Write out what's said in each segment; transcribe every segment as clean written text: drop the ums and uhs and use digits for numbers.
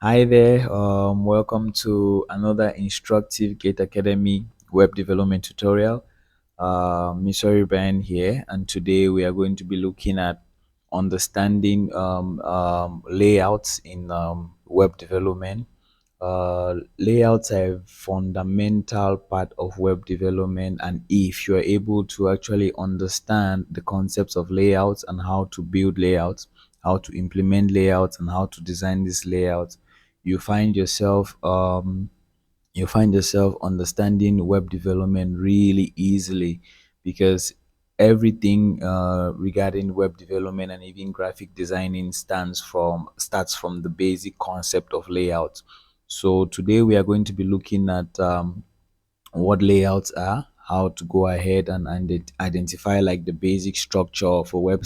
Hi there, welcome to another instructive Gate Academy web development tutorial. Mr. Ben here, and today we are going to be looking at understanding layouts in web development. Layouts are a fundamental part of web development, and if you are able to actually understand the concepts of layouts and how to build layouts, how to implement layouts, and how to design these layouts, you find yourself understanding web development really easily, because everything regarding web development and even graphic designing starts from the basic concept of layout. So today we are going to be looking at what layouts are, how to go ahead and, identify like the basic structure of a web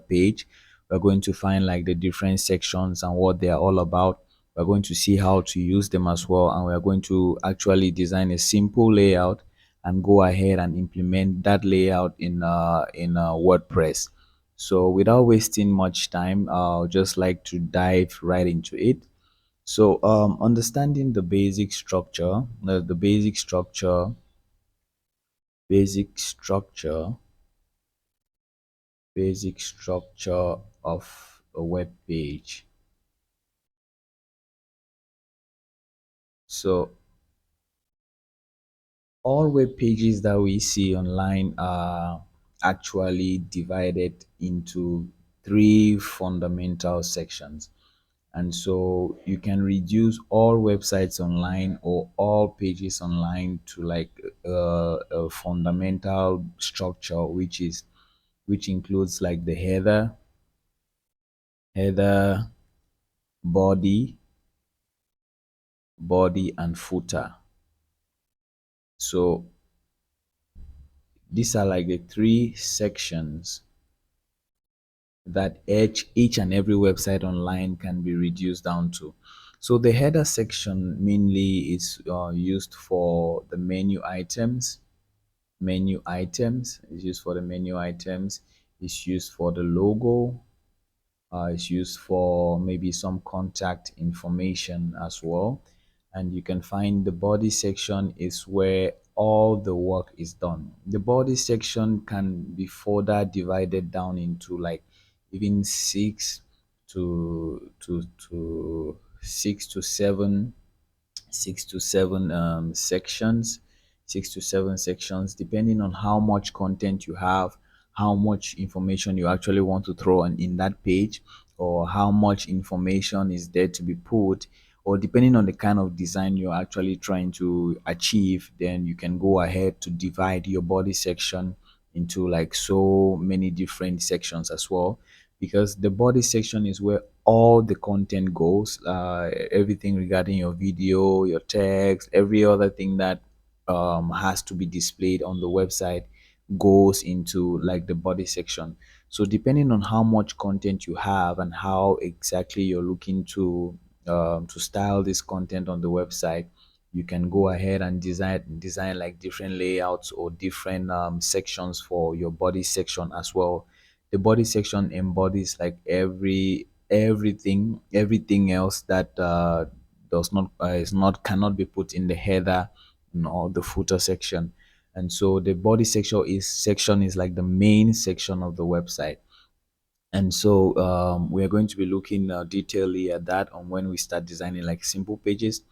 page. We're going to find like the different sections and what they are all about. We're going to see how to use them as well, and we're going to actually design a simple layout and go ahead and implement that layout in WordPress. So without wasting much time, I'll just like to dive right into it. So, understanding the basic structure, the basic structure, basic structure of a web page. So, all web pages that we see online are actually divided into three fundamental sections. And so you can reduce all websites online or all pages online to like a fundamental structure, which includes like the header, body, and footer. So these are like the three sections that each and every website online can be reduced down to. So the header section mainly is used for the menu items. It's used for the menu items. It's used for the logo. It's used for maybe some contact information as well. And you can find the body section is where all the work is done. The body section can be further divided down into like even six to seven sections, 6 to 7 sections, depending on how much content you have, how much information you actually want to throw in that page, or how much information is there to be put, or depending on the kind of design you're actually trying to achieve. Then you can go ahead to divide your body section into like so many different sections as well, because the body section is where all the content goes, everything regarding your video, your text, every other thing that has to be displayed on the website goes into like the body section. So depending on how much content you have and how exactly you're looking to style this content on the website, you can go ahead and design like different layouts or different sections for your body section as well. The body section embodies like everything else that does not is not cannot be put in the header or the footer section. And so the body section is like the main section of the website. And so we are going to be looking detailedly at that on when we start designing like simple pages.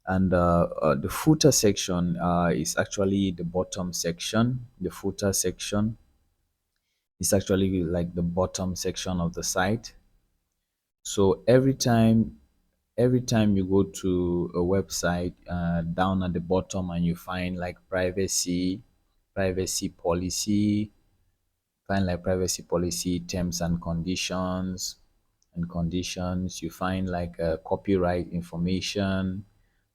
And the footer section is actually the bottom section. The footer section is actually like the bottom section of the site. So every time you go to a website, down at the bottom, and you find like privacy policy, terms and conditions, you find like copyright information,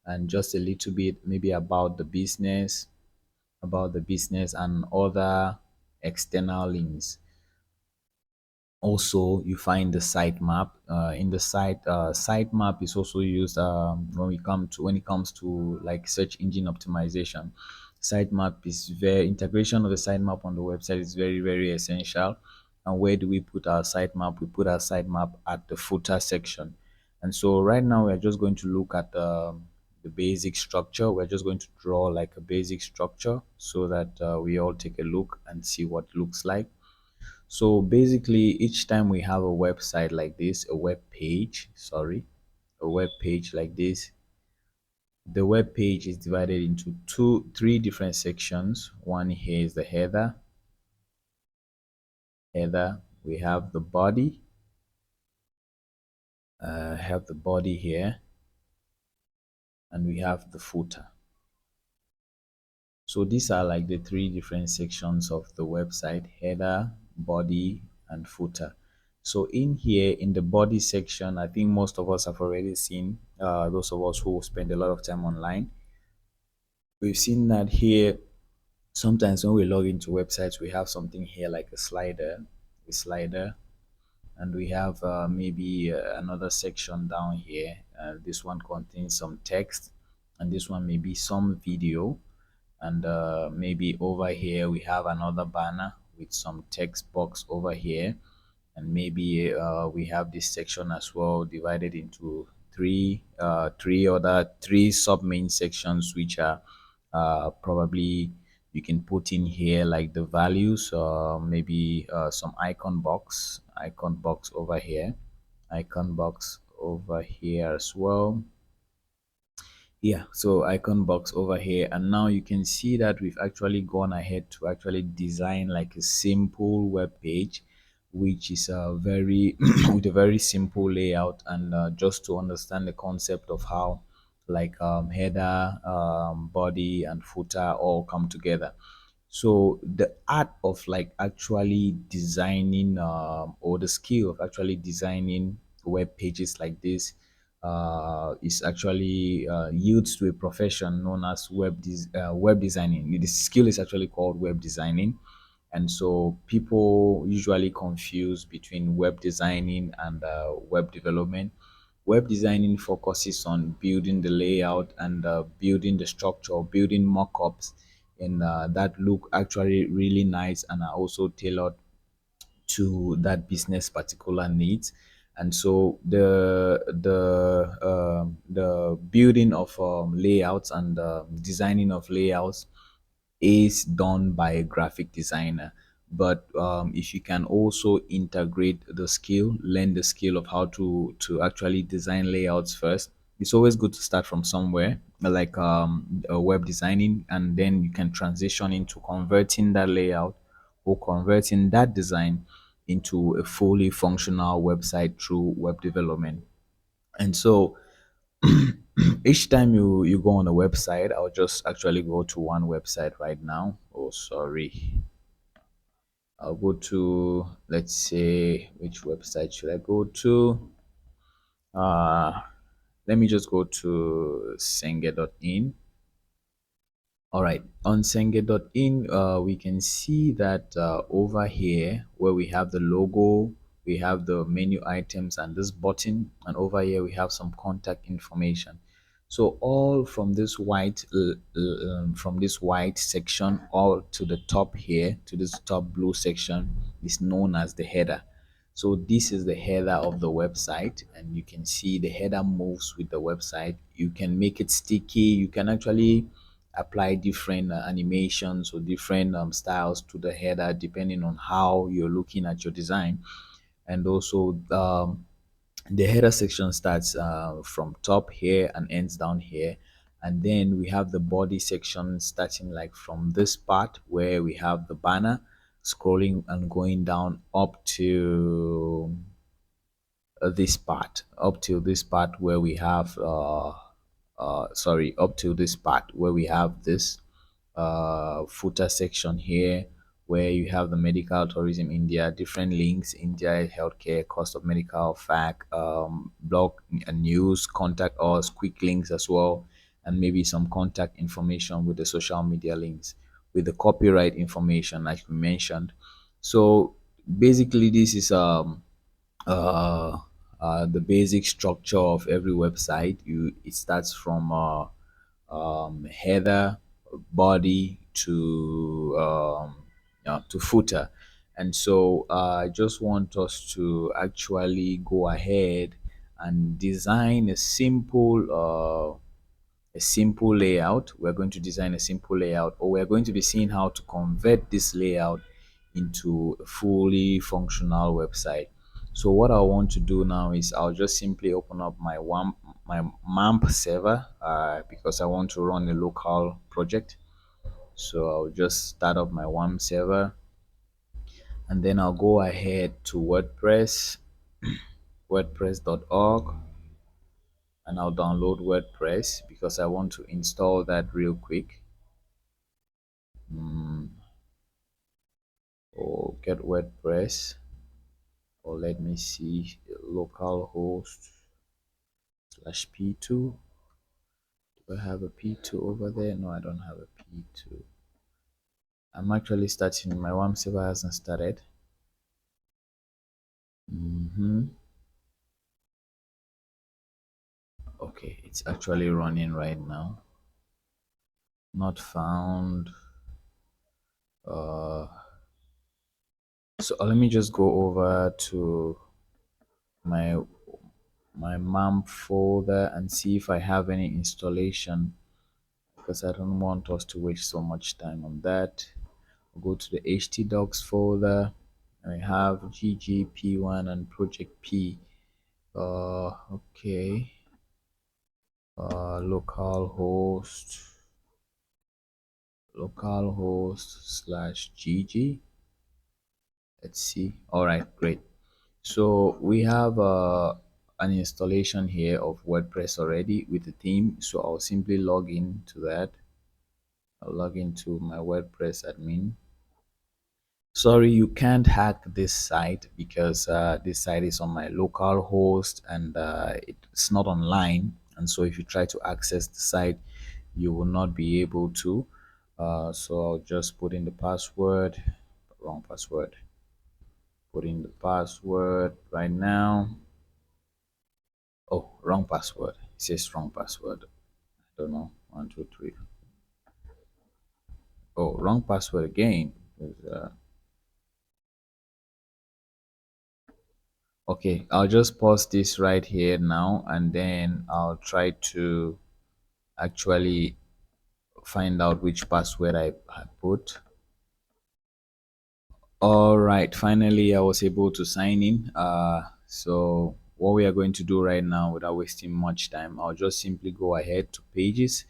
and just a little bit maybe about the business and other external links. Also, you find the sitemap. In the sitemap is also used when it comes to like search engine optimization. Sitemap is very integration of the sitemap on the website is very, very essential. And where do we put our sitemap? We put our sitemap at the footer section. And so right now we're just going to look at the basic structure. We're just going to draw like a basic structure so that we all take a look and see what it looks like. So basically, each time we have a website like this, a web page, sorry, a web page like this, the web page is divided into three different sections. One here is the header. We have the body, have the body here, and we have the footer. So these are like the three different sections of the website: header, body, and footer. So in here, in the body section, I think most of us have already seen, those of us who spend a lot of time online, we've seen that here. Sometimes when we log into websites, we have something here like a slider, and we have maybe another section down here. This one contains some text, and this one may be some video, and maybe over here we have another banner with some text box over here, and maybe we have this section as well divided into three sub main sections, which are probably you can put in here like the values, maybe some icon box over here, icon box over here as well. Yeah, so icon box over here, and now you can see that we've actually gone ahead to actually design like a simple web page, which is a very with a very simple layout. And just to understand the concept of how like header, body, and footer all come together. So the art of like actually designing or the skill of actually designing web pages like this is actually yields to a profession known as web designing. The skill is actually called web designing, and so people usually confuse between web designing and web development. Web designing focuses on building the layout and building the structure, building mockups, and that look actually really nice and are also tailored to that business particular needs. And so the building of layouts and designing of layouts is done by a graphic designer. But if you can also integrate the skill, learn the skill of how to actually design layouts first, it's always good to start from somewhere like web designing, and then you can transition into converting that layout or converting that design into a fully functional website through web development. And so each time you go on a website, I'll just actually go to one website right now. Oh, sorry. I'll go to, let's say, which website should I go to? Uh, Let me just go to senge.in. All right, on senge.in, we can see that over here where we have the logo, we have the menu items and this button, and over here we have some contact information. So all from this from this white section all to the top here to this top blue section is known as the header. So this is the header of the website, and you can see the header moves with the website. You can make it sticky. You can actually apply different animations or different styles to the header depending on how you're looking at your design. And also the header section starts from top here and ends down here, and then we have the body section starting like from this part where we have the banner scrolling and going down up to this part, up to this part where we have sorry, up to this part where we have this footer section here, where you have the medical tourism India, different links, India healthcare, cost of medical, fact, blog and news, contact us, quick links as well, and maybe some contact information with the social media links, with the copyright information like we mentioned. So basically this is uh, the basic structure of every website. It starts from header, body to footer. And so I just want us to actually go ahead and design a simple layout. We're going to design a simple layout, or we're going to be seeing how to convert this layout into a fully functional website. So what I want to do now is I'll just simply open up my MAMP server because I want to run a local project. So I'll just start up my WAMP server, and then I'll go ahead to WordPress, wordpress.org, and I'll download WordPress because I want to install that real quick. Or get WordPress, or let me see, localhost slash p2. Do I have a p2 over there? No, I don't have a p2. I'm actually starting. My WAM server hasn't started. Okay, it's actually running right now. Not found. So let me just go over to my MAMP folder and see if I have any installation, because I don't want us to waste so much time on that. I'll go to the htdocs folder, and I have ggp1 and project p. Okay. Localhost slash gg. Let's see. All right, great. So we have an installation here of WordPress already with the theme. So I'll simply log in to that. I'll log into my WordPress admin. Sorry, you can't hack this site because this site is on my local host, and it's not online. And so if you try to access the site, you will not be able to. So I'll just put in the password, wrong password. Put in the password right now. Oh, wrong password. It says wrong password. I don't know. 1, 2, 3. Oh, wrong password again. Okay, I'll just pause this right here now, and then I'll try to actually find out which password I put. All right, finally I was able to sign in. So what we are going to do right now, without wasting much time, I'll just simply go ahead to pages.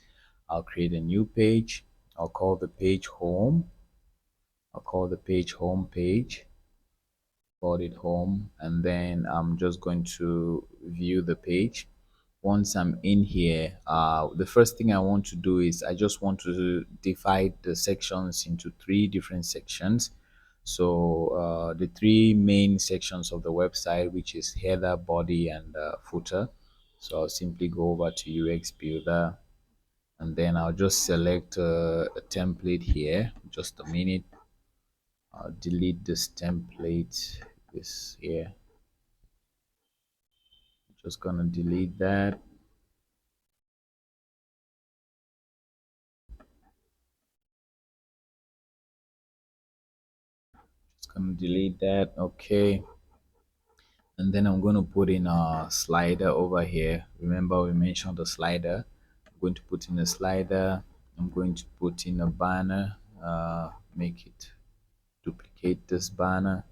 I'll create a new page. I'll call the page home. I'll call the page home page. Call it home, and then I'm just going to view the page. Once I'm in here, the first thing I want to do is I just want to divide the sections into three different sections. So the three main sections of the website, which is header, body, and footer. So I'll simply go over to UX Builder, and then I'll just select a template here. Just a minute. I'll delete this template. This here. Just gonna delete that. Just gonna delete that. Okay. And then I'm going to put in a slider over here. Remember we mentioned the slider. I'm going to put in a slider. I'm going to put in a banner. Make it duplicate this banner.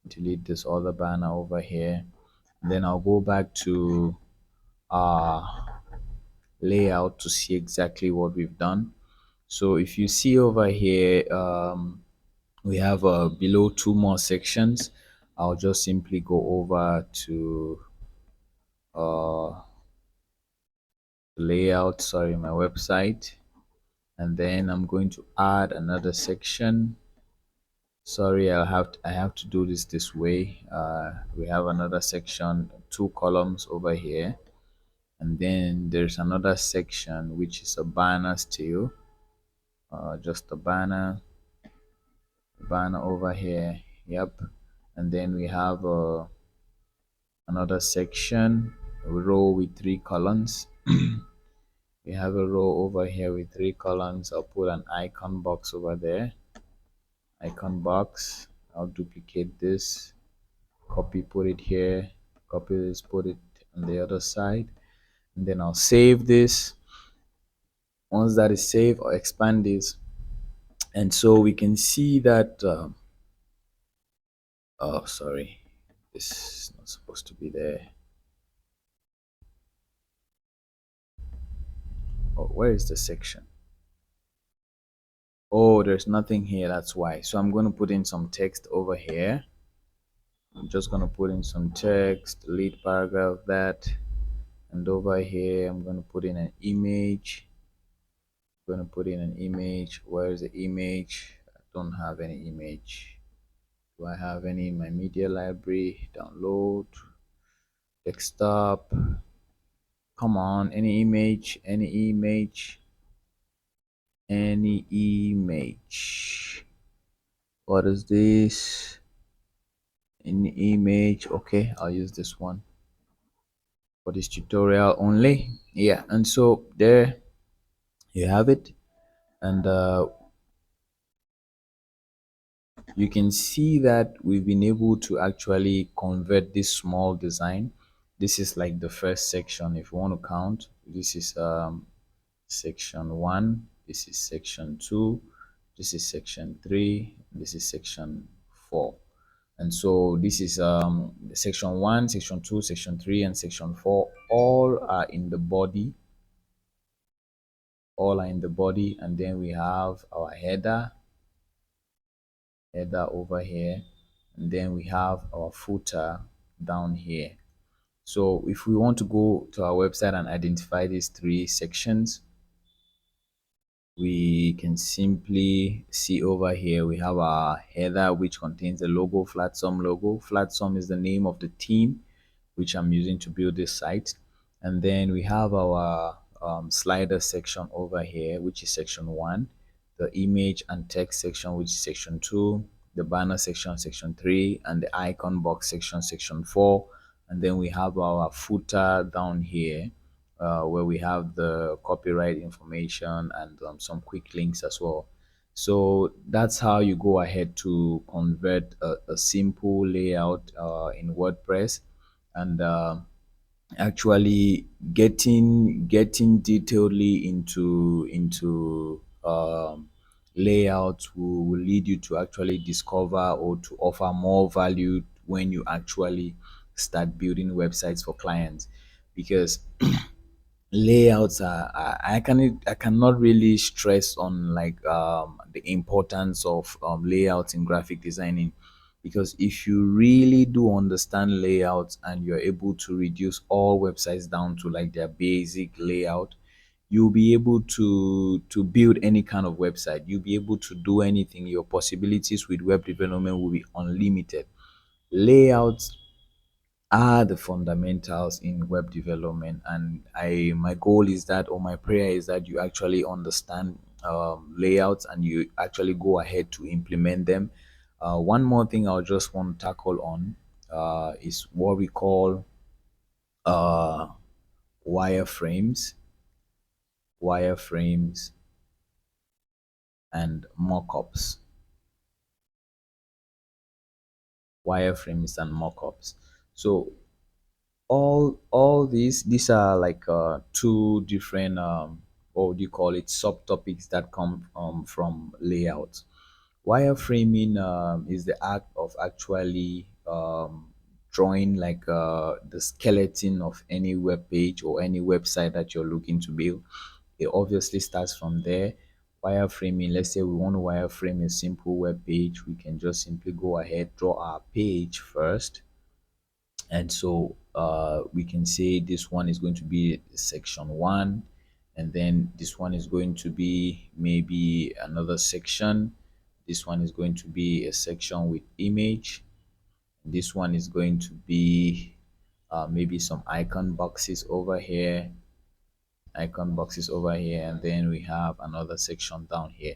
Delete this other banner over here. And then I'll go back to layout to see exactly what we've done. So if you see over here, we have below two more sections. I'll just simply go over to layout, sorry, my website, and then I'm going to add another section. Sorry, I have to do this way. We have another section, two columns over here, and then there's another section which is a banner still. Just a banner over here. Yep. And then we have another section, a row with three columns. We have a row over here with three columns. I'll put an icon box over there. Icon box. I'll duplicate this, copy, put it here, copy this, put it on the other side, and then I'll save this. Once that is saved, I'll expand this, and so we can see that oh, sorry, this is not supposed to be there. Oh, where is the section? Oh, there's nothing here, that's why. So I'm going to put in some text over here. I'm just going to put in some text, lead paragraph that, and over here I'm going to put in an image. I'm going to put in an image. Where is the image? I don't have any image. Do I have any in my media library? Download, desktop. Come on, any image, any image, any image. What is this? Any image? Okay, I'll use this one for this tutorial only. Yeah, and so there you have it. And you can see that we've been able to actually convert this small design. This is like the first section. If you want to count, this is section 1, this is section 2, this is section 3, this is section 4. And so this is section 1, section 2, section 3, and section 4. All are in the body. All are in the body. And then we have our header over here, and then we have our footer down here. So if we want to go to our website and identify these three sections, we can simply see over here we have our header, which contains the logo, Flatsum logo. Flatsum is the name of the team which I'm using to build this site. And then we have our slider section over here, which is section 1, the image and text section, which is section 2, the banner section, section 3, and the icon box section, section 4. And then we have our footer down here, where we have the copyright information and some quick links as well. So that's how you go ahead to convert a simple layout in WordPress, and actually getting detailedly into layouts will lead you to actually discover or to offer more value when you actually start building websites for clients, because layouts I cannot really stress on like the importance of layouts in graphic designing, because if you really do understand layouts and you're able to reduce all websites down to like their basic layout, you'll be able to build any kind of website. You'll be able to do anything. Your possibilities with web development will be unlimited. Layouts are the fundamentals in web development, and my goal is that, or my prayer is that, you actually understand layouts and you actually go ahead to implement them. One more thing I'll just want to tackle on is what we call uh, wireframes wireframes and mockups. Wireframes and mockups. So all these are like two different what do you call it, subtopics that come from layouts. Wireframing is the act of actually drawing like the skeleton of any web page or any website that you're looking to build. It obviously starts from there. Wireframing, let's say we want to wireframe a simple web page, we can just simply go ahead, draw our page first, and so we can say this one is going to be section 1, and then this one is going to be maybe another section. This one is going to be a section with image. This one is going to be maybe some icon boxes over here, and then we have another section down here.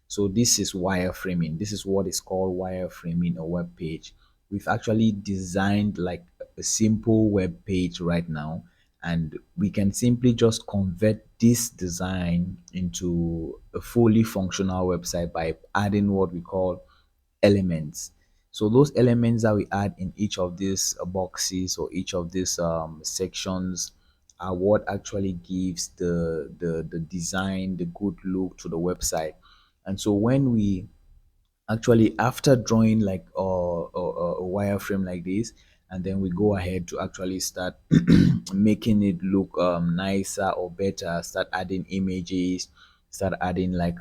So this is wireframing. This is what is called wireframing a web page. We've actually designed like a simple web page right now, and we can simply just convert this design into a fully functional website by adding what we call elements. So those elements that we add in each of these boxes or each of these sections are what actually gives the design, the good look to the website. And so when we actually, after drawing like a wireframe like this, and then we go ahead to actually start making it look nicer or better, start adding images, start adding like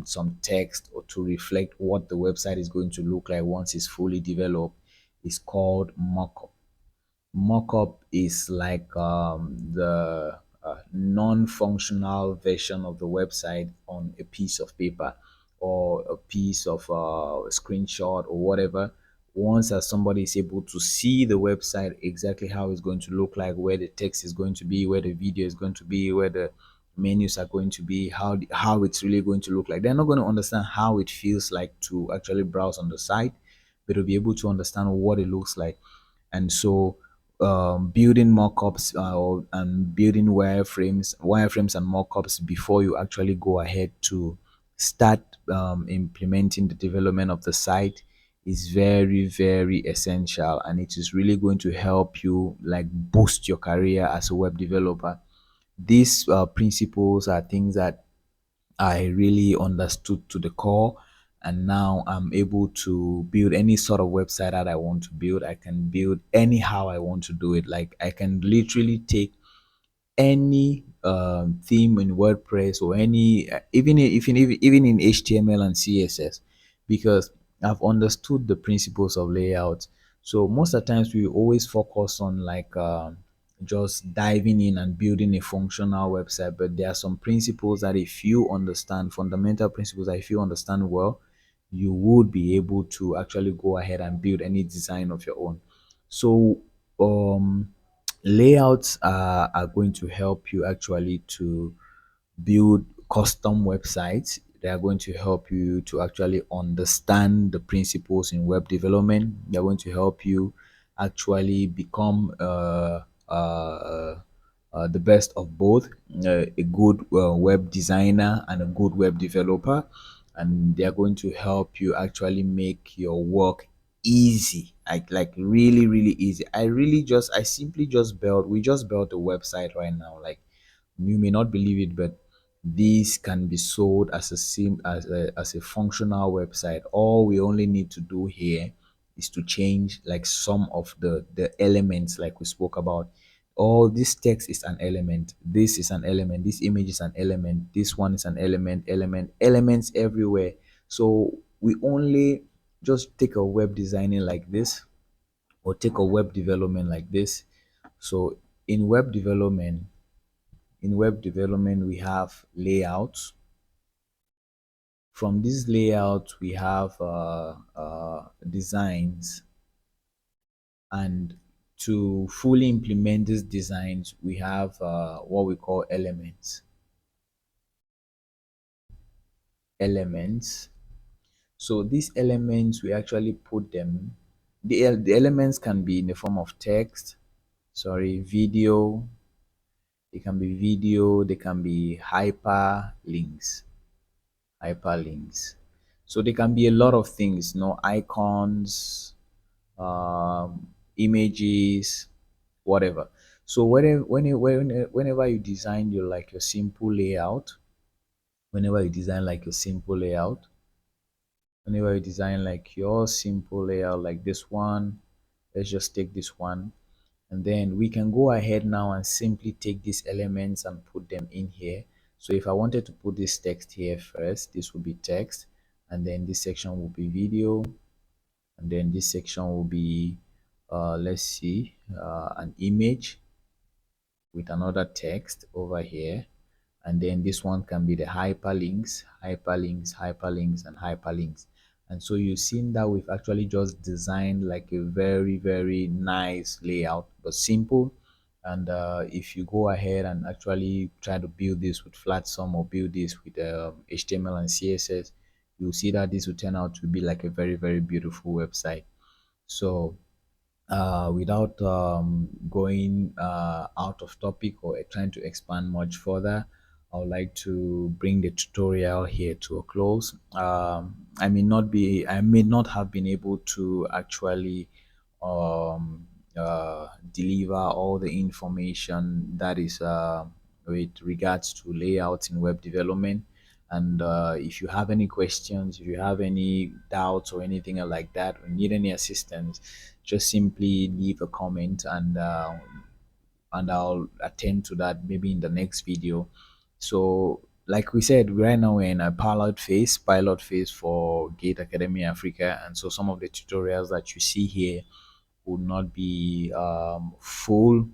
some text or to reflect what the website is going to look like once it's fully developed, is called mockup. Mockup is like the non-functional version of the website on a piece of paper or a piece of screenshot or whatever. Once as somebody is able to see the website exactly how it's going to look like, where the text is going to be, where the video is going to be, where the menus are going to be, how it's really going to look like. They're not going to understand how it feels like to actually browse on the site, but they'll be able to understand what it looks like. And so building mockups and building wireframes and mockups before you actually go ahead to start implementing the development of the site is very, very essential, and it is really going to help you like boost your career as a web developer. These principles are things that I really understood to the core. And now I'm able to build any sort of website that I want to build. I can build anyhow I want to do it. Like I can literally take any theme in WordPress or any even in HTML and CSS, because I've understood the principles of layout. So most of the times we always focus on like just diving in and building a functional website, but there are some principles that if you understand, fundamental principles that if you understand well, you would be able to actually go ahead and build any design of your own. So um layouts are going to help you actually to build custom websites. They are going to help you to actually understand the principles in web development. They're going to help you actually become the best of both, a good web designer and a good web developer. And they are going to help you actually make your work easy, like really, really easy. I simply just built we just built a website right now. Like, you may not believe it, but this can be sold as as a functional website. All we only need to do here is to change like some of the elements like we spoke about. All this text is an element, this is an element, this image is an element, this one is an elements everywhere. So we only just take a web designing like this, or take a web development like this. So in web development, we have layouts. From this layout we have designs, and to fully implement these designs we have what we call elements. So these elements, we actually put them, the elements can be in the form of text, sorry, video. It can be video, they can be hyperlinks. So they can be a lot of things, icons, images, whatever. So whenever you design your like your simple layout, whenever you design like your simple layout, whenever you design like your simple layout like this one, let's just take this one, and then we can go ahead now and simply take these elements and put them in here. So if I wanted to put this text here first, this would be text, and then this section will be video, and then this section will be let's see, an image with another text over here, and then this one can be the hyperlinks and hyperlinks. And so you've seen that we've actually just designed like a very, very nice layout, but simple. And if you go ahead and actually try to build this with flat sum or build this with HTML and CSS, you'll see that this will turn out to be like a very, very beautiful website. So without going out of topic or trying to expand much further, I would like to bring the tutorial here to a close. I may not have been able to actually um, deliver all the information that is with regards to layouts in web development. And if you have any questions, if you have any doubts or anything like that, or need any assistance, just simply leave a comment, and I'll attend to that maybe in the next video. So, like we said, right now we're in a pilot phase for Gate Academy Africa, and so some of the tutorials that you see here would not be full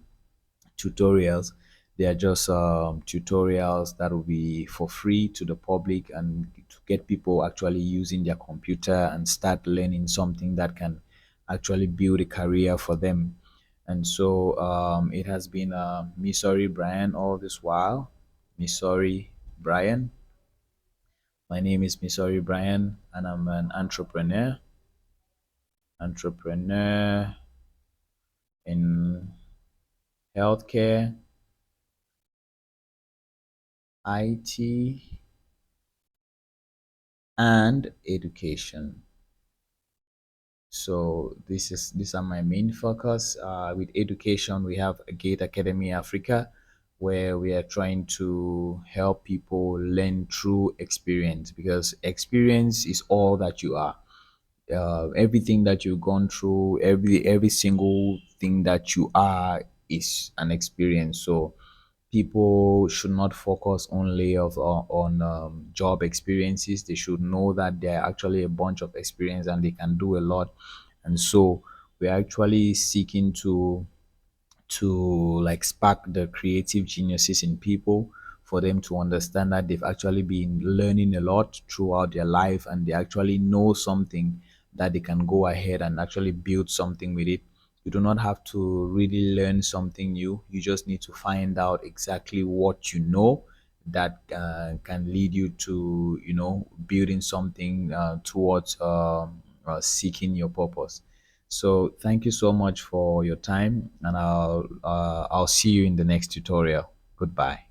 tutorials. They are just tutorials that will be for free to the public and to get people actually using their computer and start learning something that can actually build a career for them. And so it has been Missouri Brian all this while. Missouri Brian. My name is Missouri Brian, and I'm an entrepreneur in healthcare, IT, and education. So these are my main focus. With education, we have a Gate Academy Africa, where we are trying to help people learn through experience, because experience is all that you are. Everything that you've gone through, every single thing that you are is an experience. So people should not focus only on job experiences. They should know that they're actually a bunch of experience and they can do a lot. And so we're actually seeking to like spark the creative geniuses in people, for them to understand that they've actually been learning a lot throughout their life, and they actually know something that they can go ahead and actually build something with it. You do not have to really learn something new. You just need to find out exactly what you know that can lead you to, building something towards seeking your purpose. So thank you so much for your time, and I'll see you in the next tutorial. Goodbye.